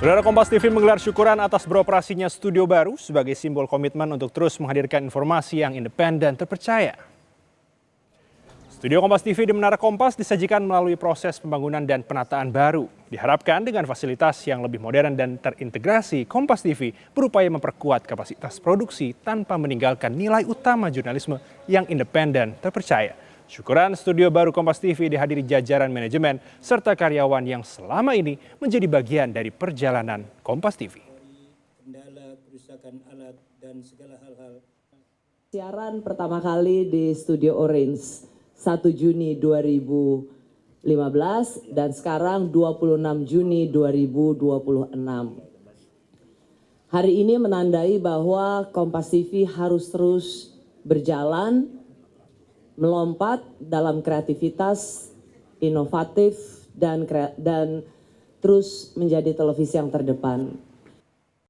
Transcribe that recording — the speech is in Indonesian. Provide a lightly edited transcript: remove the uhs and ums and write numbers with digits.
Saudara, Kompas TV menggelar syukuran atas beroperasinya studio baru sebagai simbol komitmen untuk terus menghadirkan informasi yang independen terpercaya. Studio Kompas TV di Menara Kompas disajikan melalui proses pembangunan dan penataan baru. Diharapkan dengan fasilitas yang lebih modern dan terintegrasi, Kompas TV berupaya memperkuat kapasitas produksi tanpa meninggalkan nilai utama jurnalisme yang independen terpercaya. Syukuran studio baru Kompas TV dihadiri jajaran manajemen serta karyawan yang selama ini menjadi bagian dari perjalanan Kompas TV. Kendala, kerusakan alat, dan segala hal-hal. Siaran pertama kali di Studio Orange 1 Juni 2015 dan sekarang 26 Juni 2026. Hari ini menandai bahwa Kompas TV harus terus berjalan, melompat dalam kreativitas, inovatif, dan terus menjadi televisi yang terdepan.